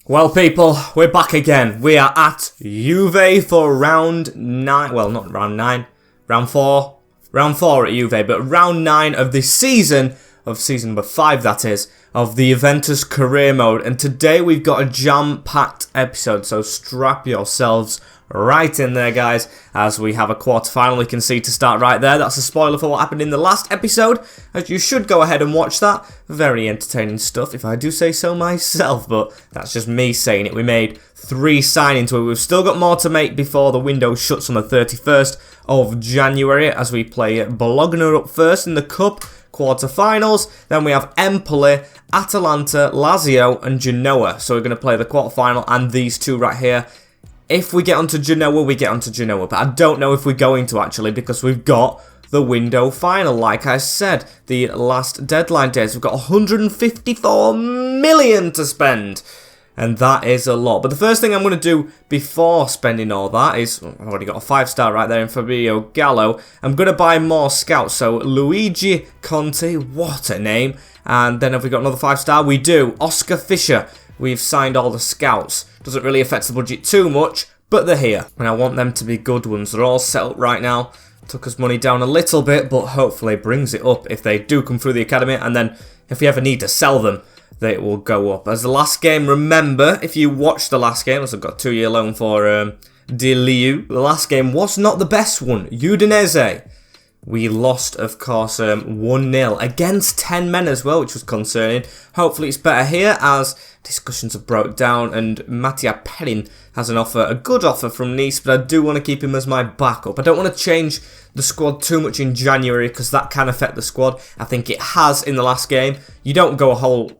Well, people, we're back again. We are at Juve for round 9. Well, not round 9. Round 4. Round 4 at Juve, but round 9 of this season, of season number 5 that is, of the Juventus career mode. And today we've got a jam-packed episode, so strap yourselves right in there, guys, as we have a quarter-final we can see to start right there. That's a spoiler for what happened in the last episode, as you should go ahead and watch that. Very entertaining stuff, if I do say so myself, but that's just me saying it. We made 3 signings, we've still got more to make before the window shuts on the 31st of January, as we play Bologna up first in the Cup quarter-finals. Then we have Empoli, Atalanta, Lazio and Genoa. So we're going to play the quarter-final and these two right here. If we get onto Genoa, we get onto Genoa. But I don't know if we're going to, actually, because we've got the window final. Like I said, the last deadline days, we've got 154 million to spend. And that is a lot. But the first thing I'm going to do before spending all that is, I've already got a 5-star right there in Fabio Gallo. I'm going to buy more scouts. So Luigi Conti, what a name. And then have we got another 5-star? We do. Oscar Fischer. We've signed all the scouts. Doesn't really affect the budget too much, but they're here. And I want them to be good ones. They're all set up right now. Took us money down a little bit, but hopefully brings it up if they do come through the academy. And then if we ever need to sell them, they will go up. As the last game, remember, if you watched the last game, as I've got a 2-year loan for Di Liu, the last game was not the best one. Udinese. We lost, of course, 1-0 against 10 men as well, which was concerning. Hopefully it's better here, as discussions have broke down and Mattia Perin has an offer, a good offer from Nice, but I do want to keep him as my backup. I don't want to change the squad too much in January, because that can affect the squad. I think it has in the last game. You don't go a whole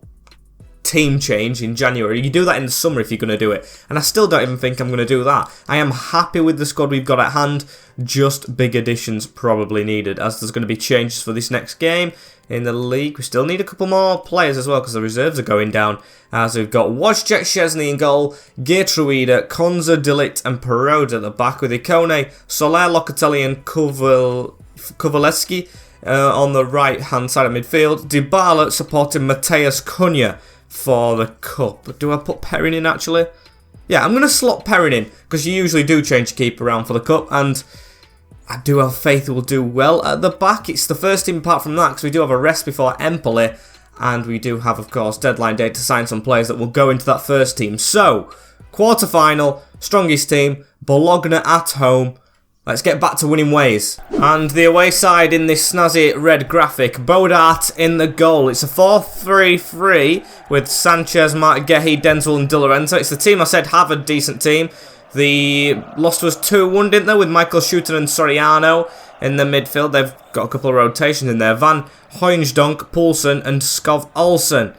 team change in January. You do that in the summer if you're going to do it. And I still don't even think I'm going to do that. I am happy with the squad we've got at hand. Just big additions probably needed, as there's going to be changes for this next game in the league. We still need a couple more players as well, because the reserves are going down. As we've got Wojciech Szczesny in goal, Geertruida, Konza, Delict and Perraud at the back, with Ikone, Soler, Locatelli and Kowaleski on the right hand side of midfield. Dybala supporting Matheus Cunha for the Cup. Do I put Perrin in, actually? Yeah, I'm going to slot Perrin in, because you usually do change your keeper around for the Cup, and I do have faith we'll do well at the back. It's the first team apart from that, because we do have a rest before Empoli, and we do have, of course, deadline day to sign some players that will go into that first team. So, quarter-final, strongest team, Bologna at home. Let's get back to winning ways. And the away side in this snazzy red graphic, Bodart in the goal. It's a 4-3-3 with Sanchez, Martighehi, Denzel and Di Lorenzo. It's the team I said have a decent team. The lost was 2-1, didn't they, with Michael Schutter and Soriano in the midfield. They've got a couple of rotations in there. Van Hooijdonk, Poulsen and Skov Olsen.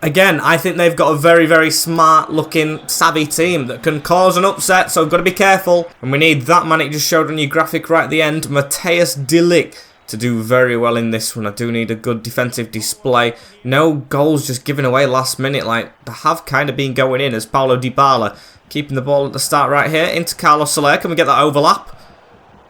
Again, I think they've got a very, very smart-looking, savvy team that can cause an upset, so we've got to be careful. And we need that man it just showed on your graphic right at the end, Matthias de Ligt, to do very well in this one. I do need a good defensive display. No goals just given away last minute, like they have kind of been going in, as Paulo Dybala keeping the ball at the start right here into Carlos Soler. Can we get that overlap?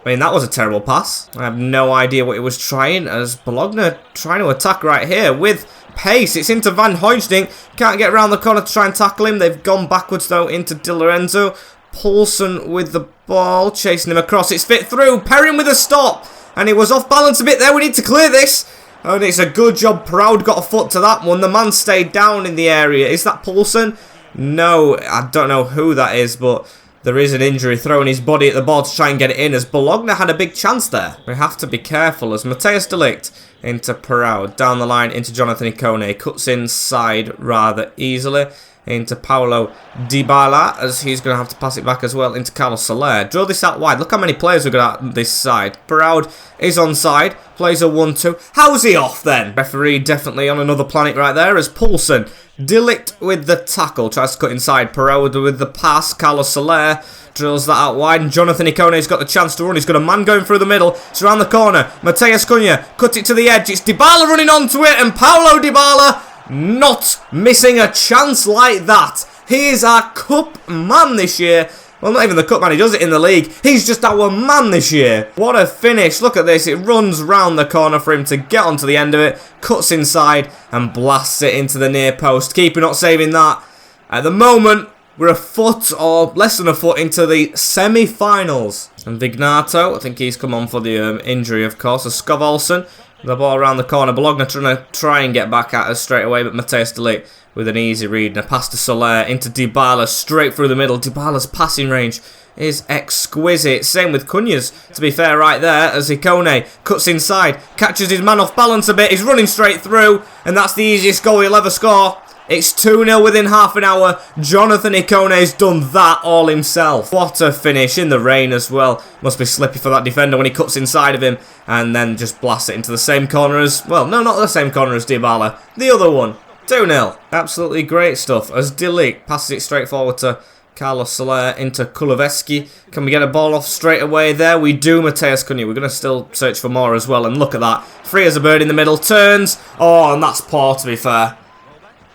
I mean, that was a terrible pass. I have no idea what it was trying, as Bologna trying to attack right here with pace. It's into Van Hooijdonk. Can't get around the corner to try and tackle him. They've gone backwards though into Di Lorenzo. Poulsen with the ball, chasing him across. It's fit through. Perrin with a stop. And it was off balance a bit there. We need to clear this. Oh, and it's a good job. Proud got a foot to that one. The man stayed down in the area. Is that Poulsen? No, I don't know who that is, but there is an injury, throwing his body at the ball to try and get it in, as Bologna had a big chance there. We have to be careful, as Matthias de Ligt into Perraud, down the line into Jonathan Ikone, cuts inside rather easily into Paulo Dybala, as he's going to have to pass it back as well into Carlos Soler. Draw this out wide. Look how many players we've got on this side. Perraud is onside, plays a 1-2. How's he off then? Referee definitely on another planet right there, as Poulsen, de Ligt with the tackle, tries to cut inside. Perraud with the pass. Carlos Soler drills that out wide, and Jonathan Ikone's got the chance to run. He's got a man going through the middle. It's around the corner. Matheus Cunha cut it to the edge. It's Dybala running onto it, and Paulo Dybala not missing a chance like that. He is our cup man this year. Well, not even the cup man, he does it in the league. He's just our man this year. What a finish. Look at this. It runs round the corner for him to get onto the end of it. Cuts inside and blasts it into the near post. Keeper not saving that. At the moment, we're a foot or less than a foot into the semi-finals. And Vignato, I think he's come on for the injury, of course. As Skovolsen, the ball around the corner. Bologna trying to get back at us straight away, but Matthäus de Ligt with an easy read. And a pass to Soler into Dybala, straight through the middle. Dybala's passing range is exquisite. Same with Cunha's, to be fair, right there, as Ikone cuts inside, catches his man off balance a bit, he's running straight through, and that's the easiest goal he'll ever score. It's 2-0 within half an hour. Jonathan Ikone's done that all himself. What a finish in the rain as well. Must be slippy for that defender when he cuts inside of him, and then just blasts it into the same corner as, well, no, not the same corner as Dybala, the other one. 2-0. Absolutely great stuff, as de Ligt passes it straight forward to Carlos Soler into Kuleveski. Can we get a ball off straight away there? We do, Matthäus Cunha. We're going to still search for more as well. And look at that. Free as a bird in the middle. Turns. Oh, and that's poor, to be fair.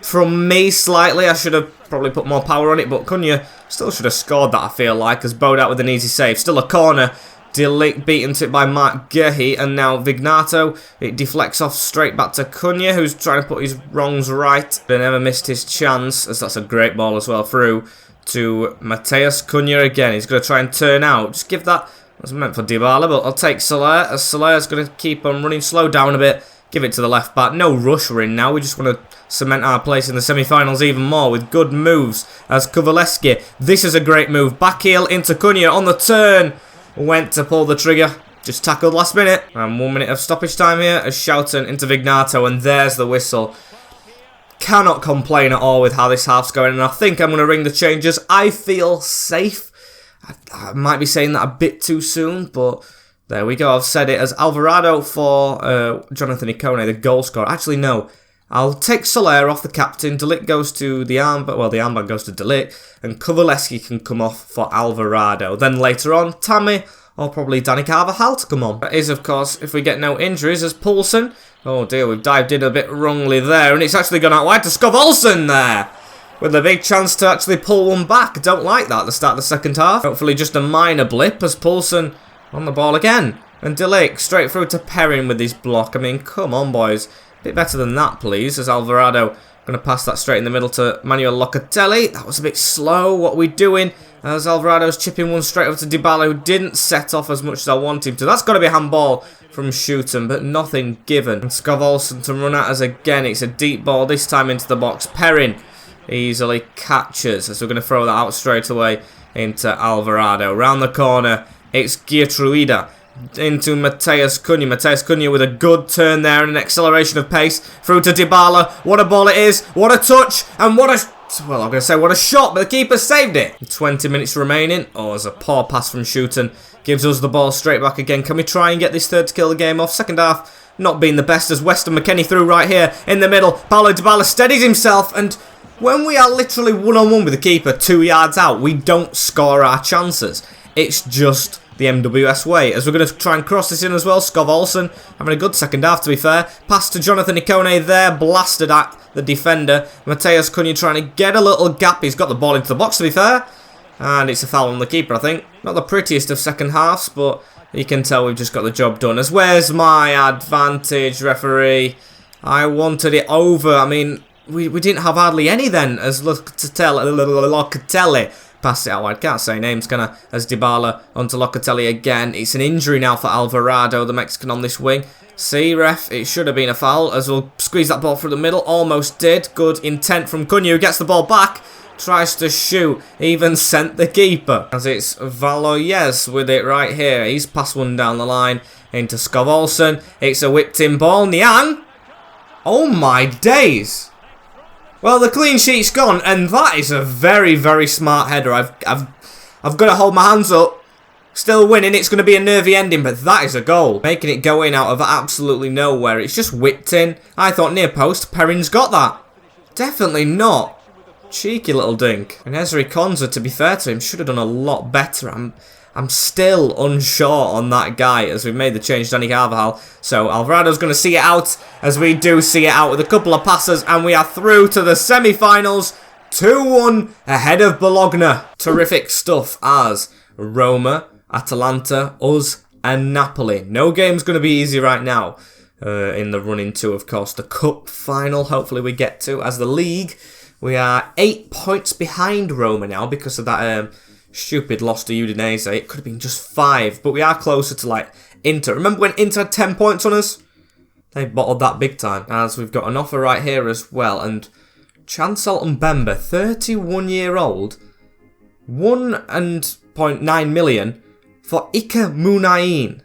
From me, slightly. I should have probably put more power on it. But Cunha still should have scored that, I feel like. As bowed out with an easy save. Still a corner. De Ligt beaten to it by Mark Gehi. And now Vignato. It deflects off straight back to Cunha, who's trying to put his wrongs right. But never missed his chance, as that's a great ball as well through to Matthäus Cunha again. He's going to try and turn out. Just give that. It was meant for Dybala, but I'll take Soler. As Soler's going to keep on running. Slow down a bit. Give it to the left back. No rush we're in now. We just want to cement our place in the semi-finals even more with good moves. As Kuleveski. This is a great move. Back heel into Cunha on the turn. Went to pull the trigger. Just tackled last minute. And 1 minute of stoppage time here. As Schouten into Vignato. And there's the whistle. Cannot complain at all with how this half's going, and I think I'm going to ring the changes. I feel safe. I might be saying that a bit too soon, but there we go. I've said it. As Alvarado for Jonathan Ikone, the goal scorer. Actually, no. I'll take Soler off the captain. De Ligt goes to the armband. Well, the armband goes to De Ligt, and Kuleveski can come off for Alvarado. Then later on, Tammy or probably Dani Carvajal to come on. That is, of course, if we get no injuries, as Poulsen. Oh dear, we've dived in a bit wrongly there, and it's actually gone out wide to Skovolsen there, with a big chance to actually pull one back. Don't like that at the start of the second half. Hopefully just a minor blip, as Poulsen on the ball again. And De Ligt straight through to Perrin with his block. I mean, come on, boys. A bit better than that, please, as Alvarado going to pass that straight in the middle to Manuel Locatelli. That was a bit slow. What are we doing? As Alvarado's chipping one straight over to Dybala, who didn't set off as much as I want him to. That's got to be a handball from Schouten, but nothing given. And Skovolsen to run at us again. It's a deep ball, this time into the box. Perrin easily catches, as we're going to throw that out straight away into Alvarado. Round the corner, it's Geertruida into Matthäus Cunha. Matthäus Cunha with a good turn there and an acceleration of pace through to Dybala. What a ball it is. What a touch. And what a... Well, I'm going to say what a shot, but the keeper saved it. 20 minutes remaining. Oh, there's a poor pass from Schouten. Gives us the ball straight back again. Can we try and get this third to kill the game off? Second half not being the best, as Weston McKennie through right here in the middle. Paulo Dybala steadies himself, and when we are literally one-on-one with the keeper 2 yards out, we don't score our chances. It's just the MWS way. As we're going to try and cross this in as well. Skovolsen having a good second half, to be fair. Pass to Jonathan Ikone there, blasted at the defender. Matthäus Cunha trying to get a little gap. He's got the ball into the box, to be fair. And it's a foul on the keeper, I think. Not the prettiest of second halves, but you can tell we've just got the job done. As where's my advantage, referee? I wanted it over. I mean, we didn't have hardly any then, as Locatelli passed it out wide. Can't say names, can I? As Dybala onto Locatelli again. It's an injury now for Alvarado, the Mexican on this wing. See, ref, it should have been a foul, as we'll squeeze that ball through the middle. Almost did. Good intent from Cunha, who gets the ball back. Tries to shoot, even sent the keeper. As it's Valoyes with it right here. He's passed one down the line into Skovolsen. It's a whipped in ball. Niang. Oh my days. Well, the clean sheet's gone, and that is a very, very smart header. I've got to hold my hands up. Still winning. It's going to be a nervy ending, but that is a goal. Making it go in out of absolutely nowhere. It's just whipped in. I thought near post. Perrin's got that. Definitely not. Cheeky little dink. And Ezri Konza, to be fair to him, should have done a lot better. I'm still unsure on that guy, as we've made the change to Dani Carvajal. So Alvarado's going to see it out, as we do see it out with a couple of passes, and we are through to the semi-finals. 2-1 ahead of Bologna. Terrific stuff as Roma, Atalanta, us, and Napoli. No game's going to be easy right now. In the run into, of course, the cup final, hopefully we get to, as the league. We are 8 points behind Roma now because of that stupid loss to Udinese. It could have been just 5, but we are closer to like Inter. Remember when Inter had 10 points on us? They bottled that big time. As we've got an offer right here as well. And Chancel Mbemba, 31-year-old, 1.9 million for Ika Munayin.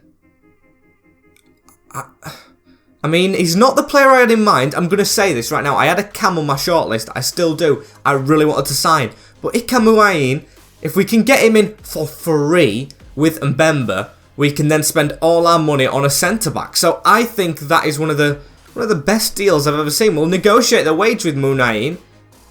I mean, he's not the player I had in mind. I'm going to say this right now. I had a Cam on my shortlist. I still do. I really wanted to sign. But Ika Munayin, if we can get him in for free with Mbemba, we can then spend all our money on a centre-back. So I think that is one of the best deals I've ever seen. We'll negotiate the wage with Munayin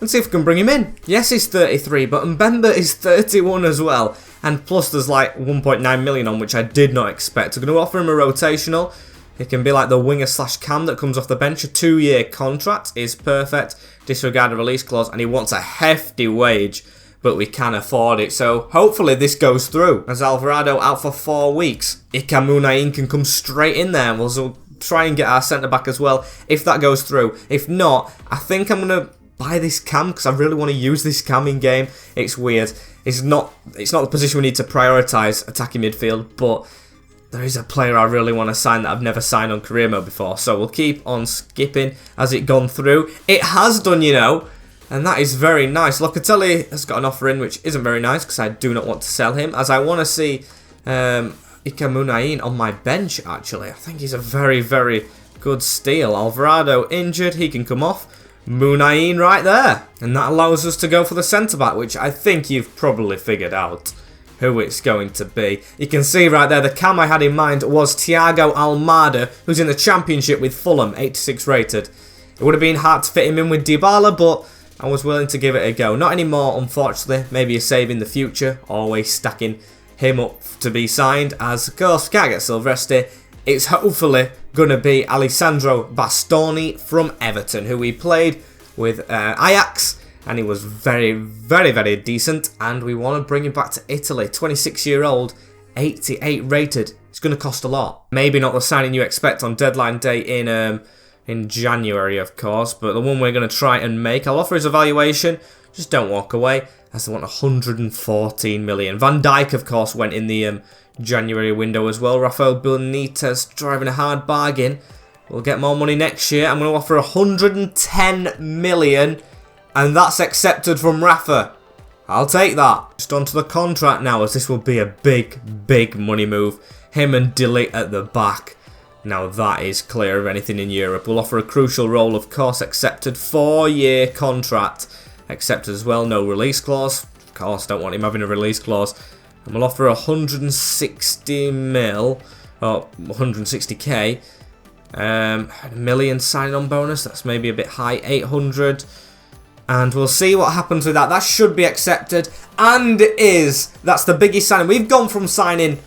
and see if we can bring him in. Yes, he's 33, but Mbemba is 31 as well. And plus there's like 1.9 million on, which I did not expect. We're going to offer him a rotational. He can be like the winger/cam that comes off the bench. A 2-year contract is perfect. Disregard a release clause, and he wants a hefty wage, but we can afford it. So hopefully this goes through. As Alvarado out for 4 weeks, Ika Munayin can come straight in there, and we'll try and get our centre back as well if that goes through. If not, I think I'm gonna buy this cam because I really want to use this cam in game. It's weird. It's not the position we need to prioritise attacking midfield, but there is a player I really want to sign that I've never signed on career mode before. So we'll keep on skipping as it gone through. It has done, you know, and that is very nice. Locatelli has got an offer in, which isn't very nice because I do not want to sell him, as I want to see Ika Munayin on my bench, actually. I think he's a very, very good steal. Alvarado injured. He can come off. Munayin right there. And that allows us to go for the centre-back, which I think you've probably figured out who it's going to be. You can see right there, the cam I had in mind was Thiago Almada, who's in the Championship with Fulham, 86 rated. It would have been hard to fit him in with Dybala, but I was willing to give it a go. Not anymore, unfortunately. Maybe a save in the future. Always stacking him up to be signed. As, of course, can't get Silvestre. It's hopefully going to be Alessandro Bastoni from Everton, who we played with Ajax. And he was very, very, very decent. And we want to bring him back to Italy. 26-year-old, 88 rated. It's going to cost a lot. Maybe not the signing you expect on deadline day in January, of course. But the one we're going to try and make. I'll offer his evaluation. Just don't walk away. As they want 114 million. Van Dijk, of course, went in the January window as well. Rafael Benitez driving a hard bargain. We'll get more money next year. I'm going to offer 110 million. And that's accepted from Rafa. I'll take that. Just onto the contract now, as this will be a big, big money move. Him and Dilly at the back. Now that is clear of anything in Europe. We'll offer a crucial role, of course, accepted. 4-year contract. Accepted as well, no release clause. Of course, don't want him having a release clause. And we'll offer 160 mil, or 160k. A million signing on bonus, that's maybe a bit high, 800. And we'll see what happens with that. That should be accepted. And it is. That's the biggest signing. We've gone from signing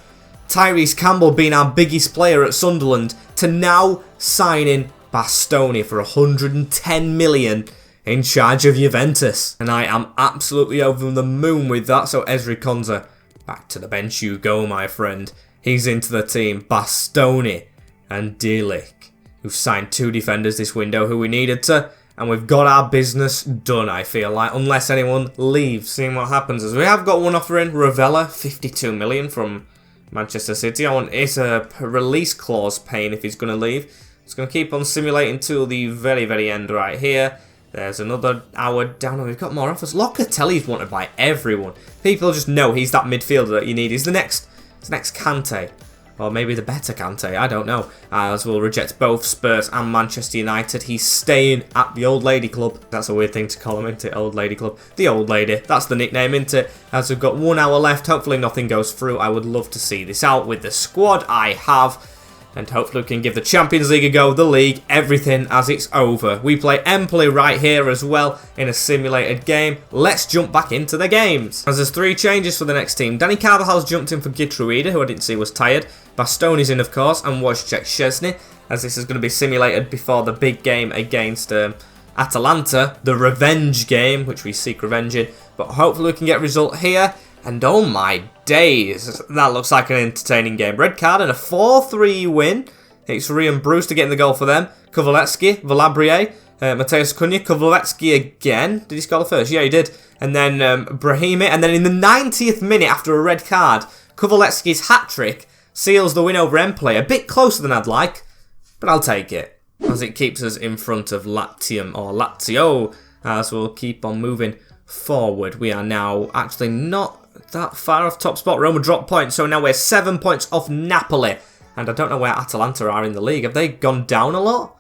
Tyrese Campbell being our biggest player at Sunderland to now signing Bastoni for 110 million in charge of Juventus. And I am absolutely over the moon with that. So Ezri Konsa, back to the bench you go, my friend. He's into the team. Bastoni and Delic, who've signed 2 defenders this window who we needed to. And we've got our business done, I feel like, unless anyone leaves. Seeing what happens. As we have got one offer in. Ravella, 52 million from Manchester City. It's a release clause paying if he's going to leave. It's going to keep on simulating till the very, very end right here. There's another hour down, and we've got more offers. Locatelli's wanted by everyone. People just know he's that midfielder that you need. He's the next Kante. Or maybe the better Kante, I don't know. As we'll reject both Spurs and Manchester United. He's staying at the Old Lady Club. That's a weird thing to call him, isn't it? Old Lady Club. The Old Lady. That's the nickname, isn't it? As we've got 1 hour left. Hopefully nothing goes through. I would love to see this out with the squad I have. And hopefully we can give the Champions League a go, the league, everything as it's over. We play Empoli right here as well in a simulated game. Let's jump back into the games. As there's 3 changes for the next team. Danny Carvajal's jumped in for Gitruida, who I didn't see was tired. Bastoni's in, of course, and Wojciech Szczesny, as this is going to be simulated before the big game against Atalanta, the revenge game, which we seek revenge in. But hopefully we can get a result here. And oh my days, that looks like an entertaining game. Red card and a 4-3 win. It's Ryan Brewster getting the goal for them. Kovalevsky, Valabrier, Mateus Cunha, Kovalevsky again. Did he score the first? Yeah, he did. And then Brahimi. And then in the 90th minute, after a red card, Kovalevsky's hat-trick seals the win over Empoli. A bit closer than I'd like, but I'll take it, as it keeps us in front of Latium, or Lazio, as we'll keep on moving forward. We are now actually not that far off top spot. Roma dropped points, so now we're 7 points off Napoli. And I don't know where Atalanta are in the league. Have they gone down a lot?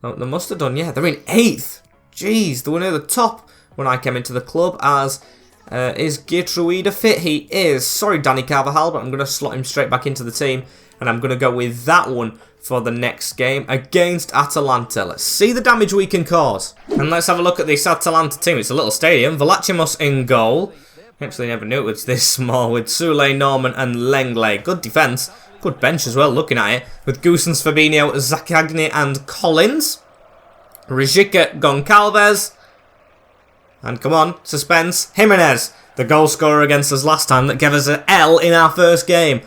Oh, they must have done, yeah. They're in 8th. Jeez, they were near the top when I came into the club. As is Gertruida fit? He is. Sorry, Danny Carvajal, but I'm going to slot him straight back into the team. And I'm going to go with that one for the next game against Atalanta. Let's see the damage we can cause. And let's have a look at this Atalanta team. It's a little stadium. Vlachimos in goal. Actually never knew it was this small, with Sule, Norman and Lenglet. Good defence. Good bench as well, looking at it. With Goosens, Fabinho, Zaccagni and Collins. Rijika, Goncalves. And come on, suspense. Jimenez, the goal scorer against us last time that gave us an L in our first game.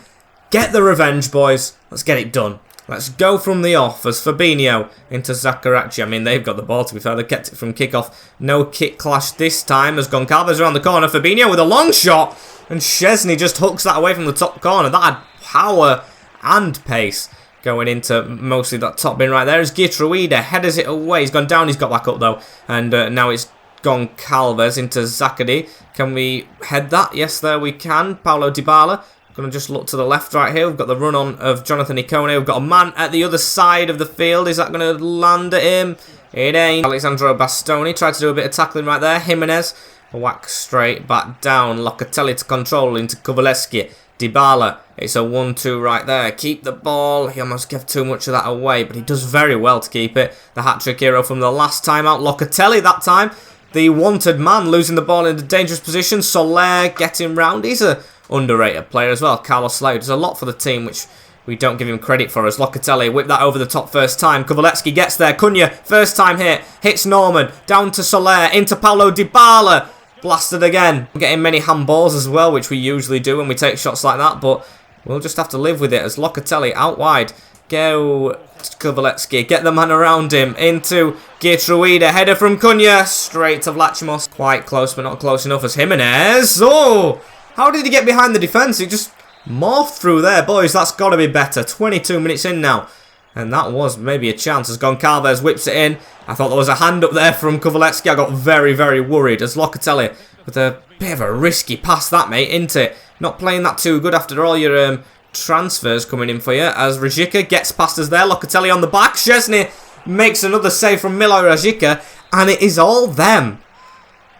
Get the revenge, boys. Let's get it done. Let's go from the off as Fabinho into Zaccaracci. I mean, they've got the ball, to be fair. They kept it from kickoff. No kick clash this time as Goncalves around the corner. Fabinho with a long shot. And Szczesny just hooks that away from the top corner. That had power and pace going into mostly that top bin right there. As Gertruida headers it away. He's gone down. He's got back up, though. And now it's Goncalves into Zaccardi. Can we head that? Yes, there we can. Paulo Dybala. Going to just look to the left right here. We've got the run on of Jonathan Ikone. We've got a man at the other side of the field. Is that going to land at him? It ain't. Alessandro Bastoni tried to do a bit of tackling right there. Jimenez whack straight back down. Locatelli to control into Kovalevsky. Dybala. It's a 1-2 right there. Keep the ball. He almost gave too much of that away, but he does very well to keep it. The hat-trick hero from the last time out. Locatelli that time. The wanted man losing the ball in a dangerous position. Soler getting round. He's a underrated player as well. Carlos Slade does a lot for the team, which we don't give him credit for. As Locatelli whip that over the top first time. Kovalevsky gets there. Cunha, first time hit. Hits Norman. Down to Soler. Into Paulo Dybala. Blasted again. We're getting many handballs as well, which we usually do when we take shots like that, but we'll just have to live with it as Locatelli out wide. Go Kovalevsky. Get the man around him. Into Gertruida. Header from Cunha. Straight to Vlachimos. Quite close, but not close enough as Jimenez. Oh! How did he get behind the defence? He just morphed through there. Boys, that's got to be better. 22 minutes in now. And that was maybe a chance as Goncalves whips it in. I thought there was a hand up there from Kovalevsky. I got very, very worried as Locatelli with a bit of a risky pass that, mate, isn't it? Not playing that too good after all your transfers coming in for you. As Rijika gets past us there. Locatelli on the back. Szczesny makes another save from Milo Rijika. And it is all them.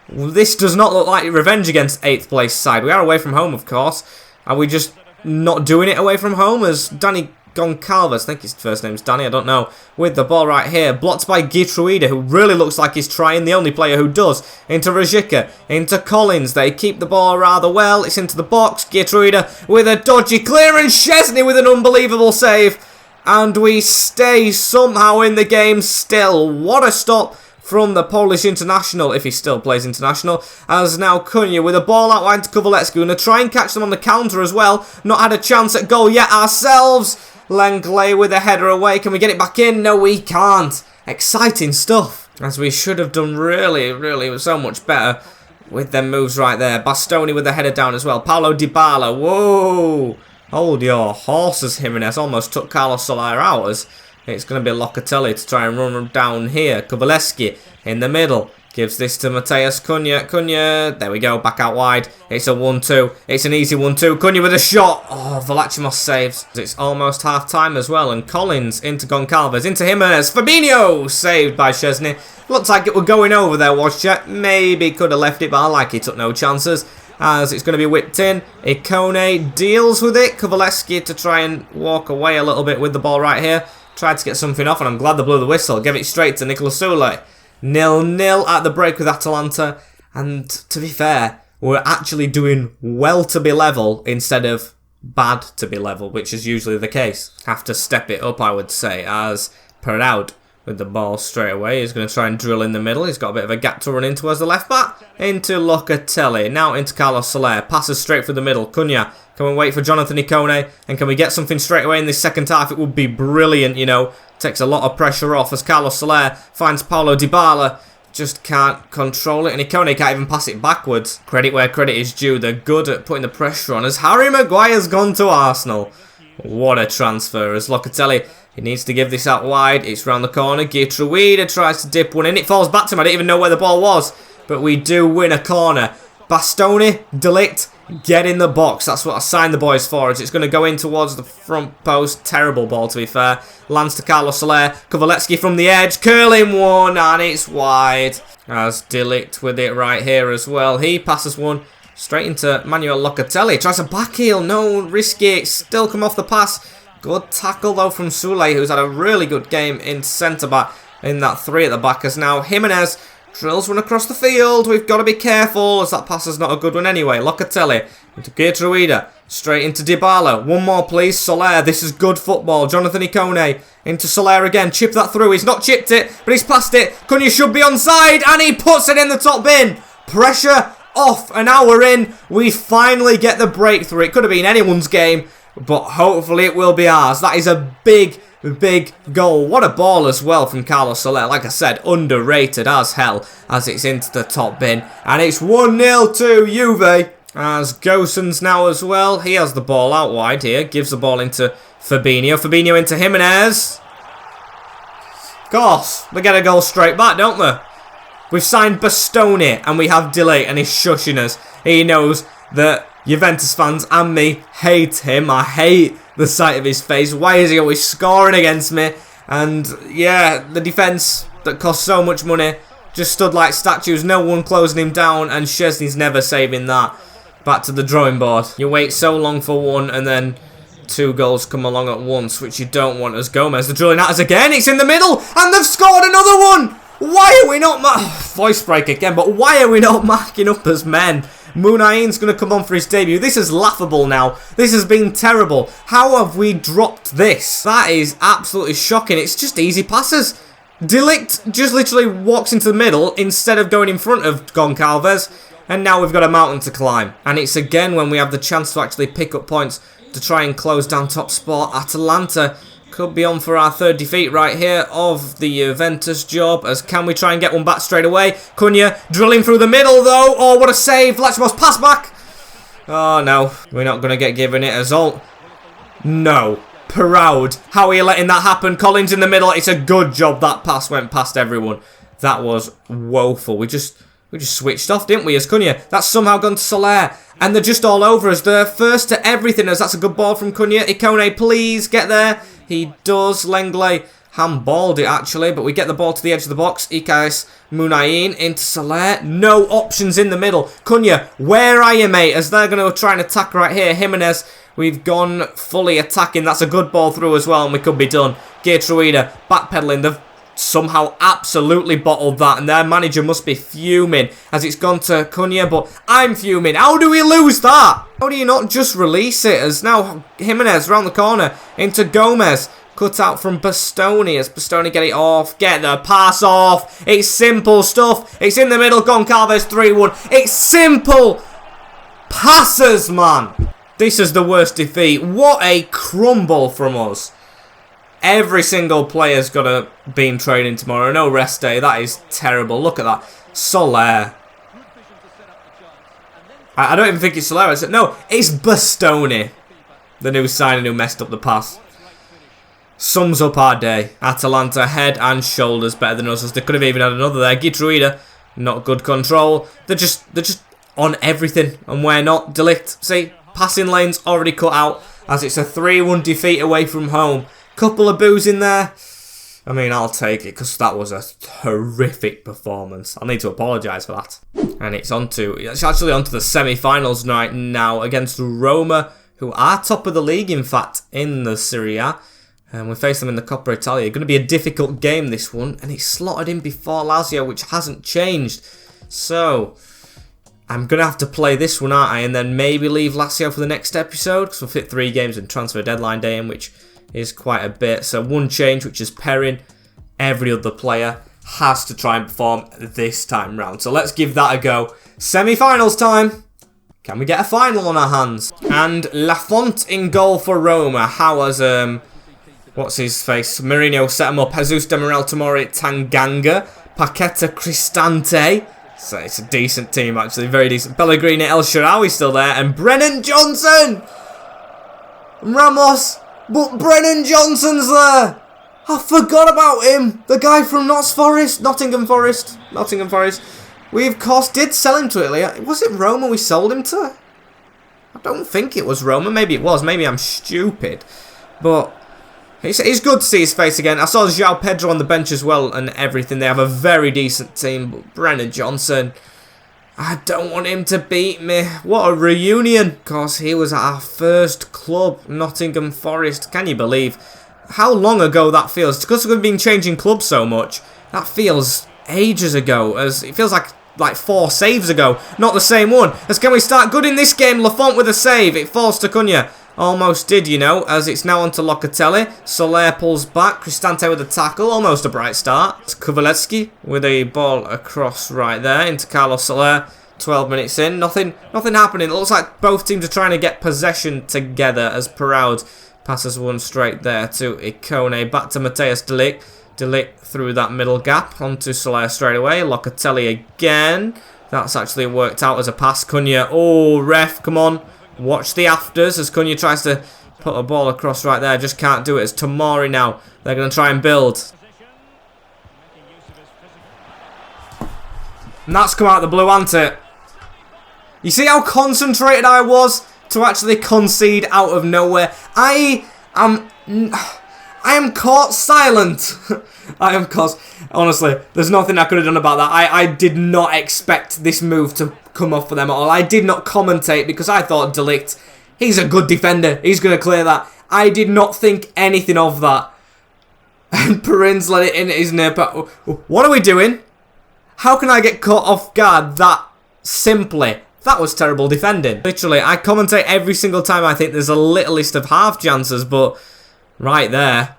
This does not look like revenge against 8th place side. We are away from home, of course. Are we just not doing it away from home? As Danny Goncalves, I think his first name's Danny, I don't know, with the ball right here. Blocked by Gertruida, who really looks like he's trying. The only player who does. Into Rijika, into Collins. They keep the ball rather well. It's into the box. Gertruida with a dodgy clearance. Szczesny with an unbelievable save. And we stay somehow in the game still. What a stop from the Polish international, if he still plays international, as now Cunha with a ball out wide to Kovalevsky. We're going to try and catch them on the counter as well. Not had a chance at goal yet ourselves. Lenglet with a header away. Can we get it back in? No, we can't. Exciting stuff. As we should have done really so much better with them moves right there. Bastoni with the header down as well. Paulo Dybala. Whoa. Hold your horses, Jimenez. Almost took Carlos Soler out as it's going to be Locatelli to try and run him down here. Kovalevsky in the middle. Gives this to Mateus Cunha. Cunha, there we go, back out wide. It's a 1-2. It's an easy 1-2. Cunha with a shot. Oh, Vlachimos saves. It's almost half-time as well. And Collins into Goncalves. Into Jimenez. Fabinho saved by Szczesny. Looked like it were going over there, was it? Maybe could have left it, but I like he took no chances. As it's going to be whipped in. Ikone deals with it. Kovalevsky to try and walk away a little bit with the ball right here. Tried to get something off, and I'm glad they blew the whistle. Give it straight to Nicola Sule. 0-0 at the break with Atalanta. And to be fair, we're actually doing well to be level instead of bad to be level, which is usually the case. Have to step it up, I would say, as Perraud with the ball straight away. He's going to try and drill in the middle. He's got a bit of a gap to run into as the left back. Into Locatelli. Now into Carlos Soler. Passes straight through the middle. Cunha. Can we wait for Jonathan Ikone? And can we get something straight away in this second half? It would be brilliant, you know. Takes a lot of pressure off as Carlos Soler finds Paulo Dybala. Just can't control it, and Ikone can't even pass it backwards. Credit where credit is due. They're good at putting the pressure on as Harry Maguire's gone to Arsenal. What a transfer as Locatelli. He needs to give this out wide. It's round the corner. Geertruida tries to dip one in. It falls back to him. I didn't even know where the ball was. But we do win a corner. Bastoni, De Ligt, get in the box. That's what I signed the boys for. As it's going to go in towards the front post. Terrible ball, to be fair. Lands to Carlos Soler. Kovalevsky from the edge. Curling one, and it's wide. As De Ligt with it right here as well. He passes one straight into Manuel Locatelli. Tries a back heel. No, risky. It's still come off the pass. Good tackle, though, from Sule, who's had a really good game in centre-back in that 3 at the back. As now Jimenez drills one across the field. We've got to be careful as that pass is not a good one anyway. Locatelli into Geertruida. Straight into Dybala. One more, please. Soler. This is good football. Jonathan Ikone into Soler again. Chip that through. He's not chipped it, but he's passed it. Cunha should be onside, and he puts it in the top bin. Pressure off, and now we're in. We finally get the breakthrough. It could have been anyone's game, but hopefully it will be ours. That is a big goal. What a ball as well from Carlos Soler. Like I said, underrated as hell as it's into the top bin. And it's 1-0 to Juve. As Gosens now as well. He has the ball out wide here. Gives the ball into Fabinho. Fabinho into Jimenez. Of course, they get a goal straight back, don't they? We've signed Bastoni and we have De Ligt, and he's shushing us. He knows that Juventus fans and me hate him. I hate the sight of his face. Why is he always scoring against me? And yeah, the defence that cost so much money just stood like statues. No one closing him down, and Szczesny's never saving that. Back to the drawing board. You wait so long for one, and then 2 goals come along at once, which you don't want. As Gomez, they're drilling at us again. It's in the middle, and they've scored another one. Why are we not voice break again? But why are we not marking up as men? Munain's going to come on for his debut. This is laughable now. This has been terrible. How have we dropped this? That is absolutely shocking. It's just easy passes. De Ligt just literally walks into the middle instead of going in front of Goncalves. And now we've got a mountain to climb. And it's again when we have the chance to actually pick up points to try and close down top spot. Atalanta could be on for our 3rd defeat right here of the Juventus job. As can we try and get one back straight away? Cunha drilling through the middle though. Oh, what a save. Lachimos pass back. Oh no, we're not going to get given it as all. No. Proud. How are you letting that happen? Collins in the middle. It's a good job that pass went past everyone. That was woeful. We just switched off, didn't we, as Cunha? That's somehow gone to Soler. And they're just all over us. They're first to everything, as that's a good ball from Cunha. Ikone, please, get there. He does. Lenglet handballed it, actually. But we get the ball to the edge of the box. Ikais Munain into Soler. No options in the middle. Cunha, where are you, mate? As they're going to try and attack right here. Jimenez, we've gone fully attacking. That's a good ball through as well, and we could be done. Geertruida, backpedaling. They've somehow absolutely bottled that, and their manager must be fuming as it's gone to Cunha, but I'm fuming. How do we lose that? How do you not just release it? As now Jimenez round the corner into Gomez, cut out from Bastoni as Bastoni get it off, get the pass off. It's simple stuff. It's in the middle. Goncalves 3-1. It's simple passes, man. This is the worst defeat. What a crumble from us. Every single player's got to be in training tomorrow. No rest day. That is terrible. Look at that. Soler. I don't even think it's Soler. No, it's Bastoni, the new signing who messed up the pass. Sums up our day. Atalanta head and shoulders better than us, as they could have even had another there. Geertruida, not good control. They're just on everything, and we're not. De Ligt, see, passing lanes already cut out, as it's a 3-1 defeat away from home. Couple of boos in there. I mean, I'll take it, because that was a horrific performance. I need to apologise for that. And it's actually onto the semi-finals right now against Roma, who are top of the league, in fact, in the Serie A. And we face them in the Coppa Italia. Going to be a difficult game, this one. And it's slotted in before Lazio, which hasn't changed. So I'm going to have to play this one, aren't I? And then maybe leave Lazio for the next episode, because we'll fit 3 games in transfer deadline day in, which is quite a bit. So one change, which is Perrin. every other player has to try and perform this time round. So let's give that a go. Semi-finals time. Can we get a final on our hands? And Lafont in goal for Roma. How has, what's his face? Mourinho set him up. Jesus Demirel, Tomori, Tanganga, Paqueta, Cristante. So it's a decent team, actually. Very decent. Pellegrini, El Shaarawy still there. And Brennan Johnson! Ramos! But Brennan Johnson's there! I forgot about him! The guy from Nottingham Forest. We, of course, did sell him to Italy. Was it Roma we sold him to? I don't think it was Roma. Maybe it was. Maybe I'm stupid. But it's good to see his face again. I saw João Pedro on the bench as well and everything. They have a very decent team. But Brennan Johnson, I don't want him to beat me. What a reunion. Of course, he was at our first club, Nottingham Forest. Can you believe how long ago that feels? It's because we've been changing clubs so much. That feels ages ago. As it feels like 4 saves ago. Not the same one. As can we start good in this game? Lafont with a save. It falls to Cunha. Almost did, you know, as it's now on to Locatelli. Soler pulls back. Cristante with a tackle. Almost a bright start. It's Kuvalevski with a ball across right there into Carlos Soler. 12 minutes in. Nothing happening. It looks like both teams are trying to get possession together as Proud passes one straight there to Ikone. Back to Matthijs de Ligt. De Ligt through that middle gap onto Soler straight away. Locatelli again. That's actually worked out as a pass. Cunha. Oh, ref, come on. Watch the afters as Cunha tries to put a ball across right there. Just can't do it. It's Tomori now. They're going to try and build. And that's come out of the blue, hasn't it? You see how concentrated I was to actually concede out of nowhere? I am caught silent. I am caught. Honestly, there's nothing I could have done about that. I did not expect this move to come off for them at all. I did not commentate because I thought De Ligt, he's a good defender. He's going to clear that. I did not think anything of that. And Perrin's let it in at his near. But what are we doing? How can I get caught off guard that simply? That was terrible defending. Literally, I commentate every single time I think there's a little list of half chances, but right there,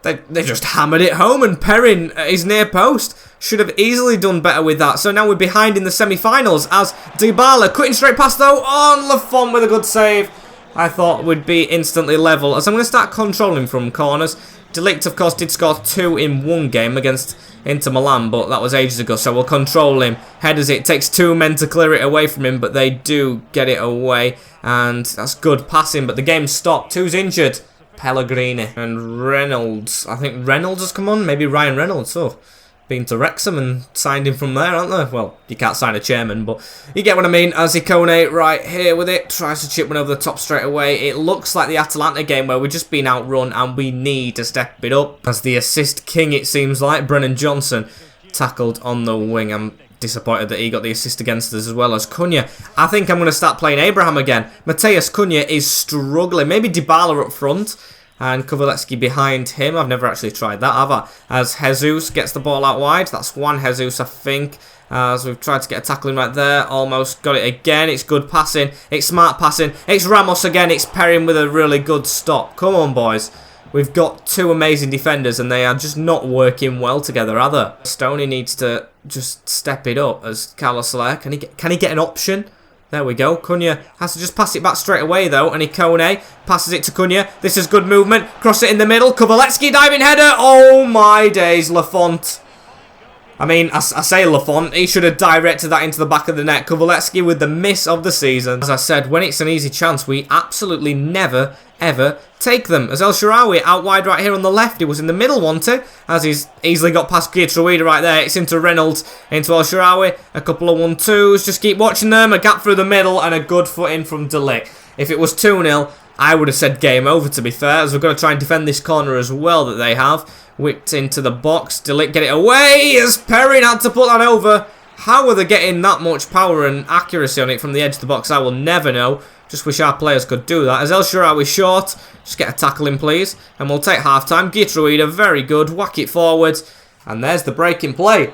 they just hammered it home, and Perrin at his near post should have easily done better with that. So now we're behind in the semi-finals as Dybala cutting straight past though on Lafont with a good save. I thought would be instantly level as I'm going to start controlling from corners. De Ligt, of course, did score 2 in one game against Inter Milan, but that was ages ago, so we'll control him. Headers it, takes 2 men to clear it away from him, but they do get it away, and that's good passing, but the game stopped. Who's injured? Pellegrini and Reynolds. I think Reynolds has come on, maybe Ryan Reynolds. Oh, been to Wrexham and signed him from there, aren't they? Well, you can't sign a chairman, but you get what I mean. As Ikone right here with it, tries to chip one over the top straight away. It looks like the Atalanta game where we've just been outrun and we need to step it up. As the assist king, it seems like, Brennan Johnson tackled on the wing. I'm disappointed that he got the assist against us as well as Cunha. I think I'm going to start playing Abraham again. Matheus Cunha is struggling. Maybe Dybala up front and Kuvalevski behind him. I've never actually tried that, have I? As Jesus gets the ball out wide. That's one Jesus, I think. As we've tried to get a tackle in right there. Almost got it again. It's good passing. It's smart passing. It's Ramos again. It's Perrin with a really good stop. Come on, boys. We've got 2 amazing defenders and they are just not working well together, are they? Stoney needs to just step it up as Carlos Soler. Can he get an option? There we go. Cunha has to just pass it back straight away though. And Ikone passes it to Cunha. This is good movement. Cross it in the middle. Kuvalevski diving header. Oh my days, Lafont. I mean, I say Lafont, he should have directed that into the back of the net. Kuvalevski with the miss of the season. As I said, when it's an easy chance, we absolutely never, ever take them. As El Shaarawy out wide right here on the left. He was in the middle, wasn't he? As he's easily got past Geertruida right there. It's into Reynolds, into El Shaarawy. A couple of 1-2s. Just keep watching them. A gap through the middle and a good foot in from De Ligt. If it was 2-0, I would have said game over, to be fair, as we're going to try and defend this corner as well that they have. Whipped into the box. De Ligt get it away as Perrin had to put that over. How are they getting that much power and accuracy on it from the edge of the box? I will never know. Just wish our players could do that. As El Shaarawy short, just get a tackle in, please. And we'll take half-time. Geertruida, very good. Whack it forward. And there's the break in play.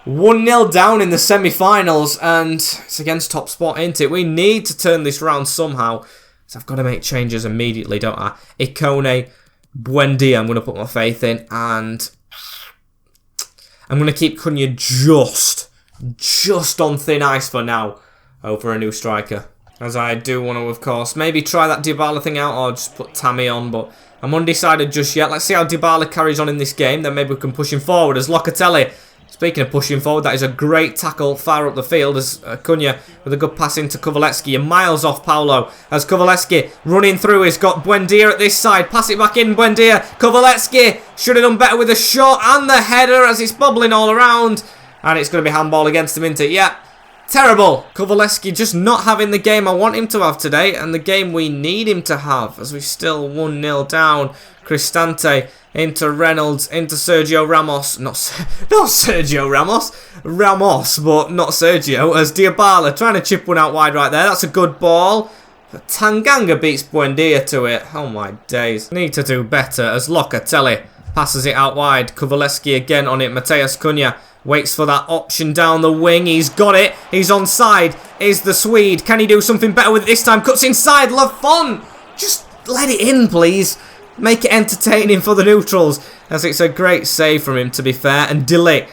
1-0 down in the semi-finals. And it's against top spot, ain't it? We need to turn this round somehow. So I've got to make changes immediately, don't I? Ikone, Buendia, I'm going to put my faith in. And I'm going to keep Cunha just on thin ice for now over a new striker. As I do want to, of course, maybe try that Dybala thing out or just put Tammy on, but I'm undecided just yet. Let's see how Dybala carries on in this game, then maybe we can push him forward as Locatelli. Speaking of pushing forward, that is a great tackle far up the field as Cunha with a good pass into Kovalevski. You're miles off Paulo as Kovalevski running through. He's got Buendia at this side. Pass it back in, Buendia. Kovalevski should have done better with the shot and the header as it's bubbling all around. And it's going to be handball against him, isn't it? Yeah. Terrible. Kovalevski just not having the game I want him to have today and the game we need him to have as we're still 1-0 down. Cristante into Reynolds, into Sergio Ramos. Not Sergio Ramos. Ramos, but not Sergio. As Dybala trying to chip one out wide right there. That's a good ball. But Tanganga beats Buendia to it. Oh my days. Need to do better as Locatelli passes it out wide. Kovalevski again on it. Matheus Cunha waits for that option down the wing. He's got it. He's onside. Is the Swede. Can he do something better with it this time? Cuts inside. Lafont. Just let it in, please. Make it entertaining for the neutrals. As it's a great save from him, to be fair. And De Ligt.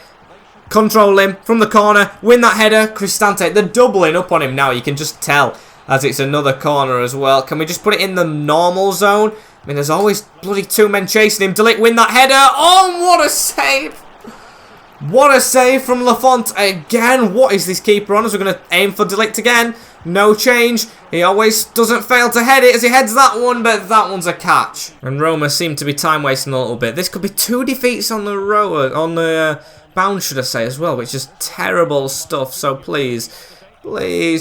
Control him from the corner. Win that header. Cristante. They're doubling up on him now. You can just tell as it's another corner as well. Can we just put it in the normal zone? I mean, there's always bloody two men chasing him. De Ligt win that header. Oh, what a save. What a save from Lafont again. What is this keeper on? As we're going to aim for De Ligt again. No change. He always doesn't fail to head it as he heads that one, but that one's a catch. And Roma seem to be time wasting a little bit. This could be 2 defeats on the row, on the bounce, should I say, as well, which is terrible stuff. So please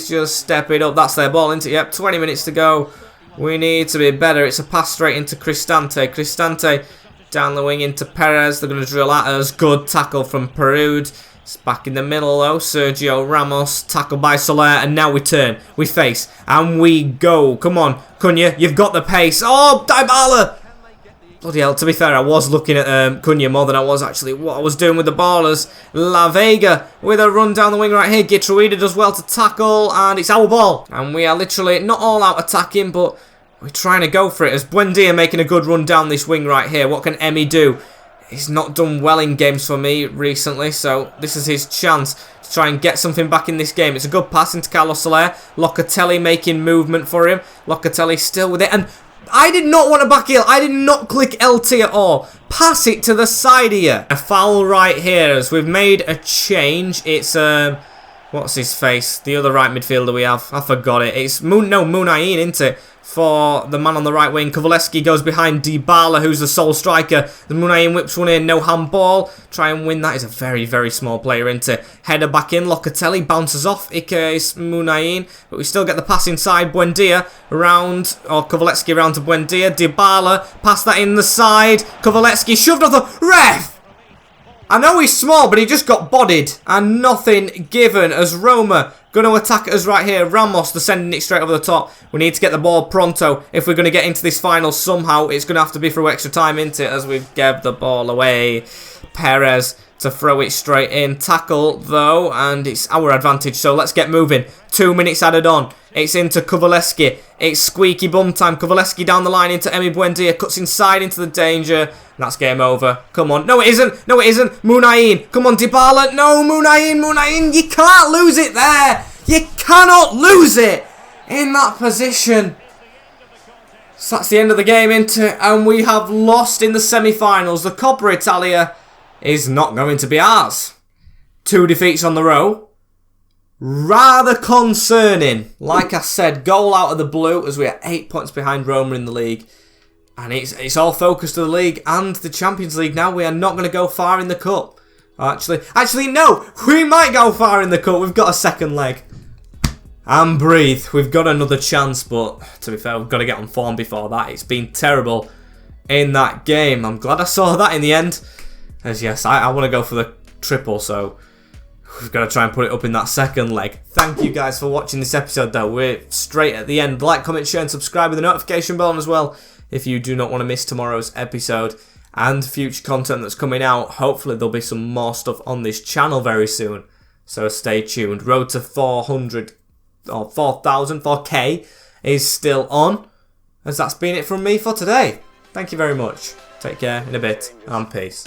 just step it up. That's their ball, isn't it? Yep, 20 minutes to go. We need to be better. It's a pass straight into Cristante. Cristante down the wing into Perez. They're going to drill at us. Good tackle from Perud. It's back in the middle though. Sergio Ramos. Tackled by Soler. And now we turn. We face. And we go. Come on, Cunha. You've got the pace. Oh, Dybala. Bloody hell. To be fair, I was looking at Cunha more than I was actually what I was doing with the ballers. La Vega with a run down the wing right here. Gitruida does well to tackle. And it's our ball. And we are literally not all out attacking, but we're trying to go for it as Buendia making a good run down this wing right here. What can Emi do? He's not done well in games for me recently, so this is his chance to try and get something back in this game. It's a good pass into Carlos Soler. Locatelli making movement for him. Locatelli still with it. And I did not want to back heel. I did not click LT at all. Pass it to the side here. A foul right here as we've made a change. It's what's his face? The other right midfielder we have. I forgot it. It's Munayin, isn't it? For the man on the right wing. Kovalevski goes behind Dybala, who's the sole striker. The Munayin whips one in. No handball. Try and win that. He's a very, very small player, isn't it? Header back in. Locatelli bounces off. Ike is Munayin. But we still get the pass inside. Buendia around. Or Kovalevski around to Buendia. Dybala. Pass that in the side. Kovalevski shoved off the ref. I know he's small, but he just got bodied. And nothing given as Roma going to attack us right here. Ramos, they're sending it straight over the top. We need to get the ball pronto. If we're going to get into this final somehow, it's going to have to be through extra time, isn't it? As we've gave the ball away. Perez to throw it straight in. Tackle, though, and it's our advantage. So let's get moving. 2 minutes added on. It's into Kovalevski. It's squeaky bum time. Kovalevski down the line into Emi Buendia. Cuts inside into the danger. And that's game over. Come on. No, it isn't. No, it isn't. Munayin. Come on, Dybala. No, Munayin. Munayin. You can't lose it there. You cannot lose it in that position. So that's the end of the game, isn't it? And we have lost in the semi-finals. The Coppa Italia is not going to be ours. 2 defeats on the row. Rather concerning. Like I said, goal out of the blue as we are 8 points behind Roma in the league. And it's all focused to the league and the Champions League now. We are not going to go far in the cup. Actually, no. We might go far in the cup. We've got a second leg. And breathe. We've got another chance, but to be fair, we've got to get on form before that. It's been terrible in that game. I'm glad I saw that in the end. As yes, I want to go for the triple, so we've got to try and put it up in that second leg. Thank you guys for watching this episode, though. We're straight at the end. Like, comment, share, and subscribe with the notification bell on as well if you do not want to miss tomorrow's episode and future content that's coming out. Hopefully, there'll be some more stuff on this channel very soon, so stay tuned. Road to 400 or 4,000, 4K is still on, as that's been it from me for today. Thank you very much. Take care in a bit, and peace.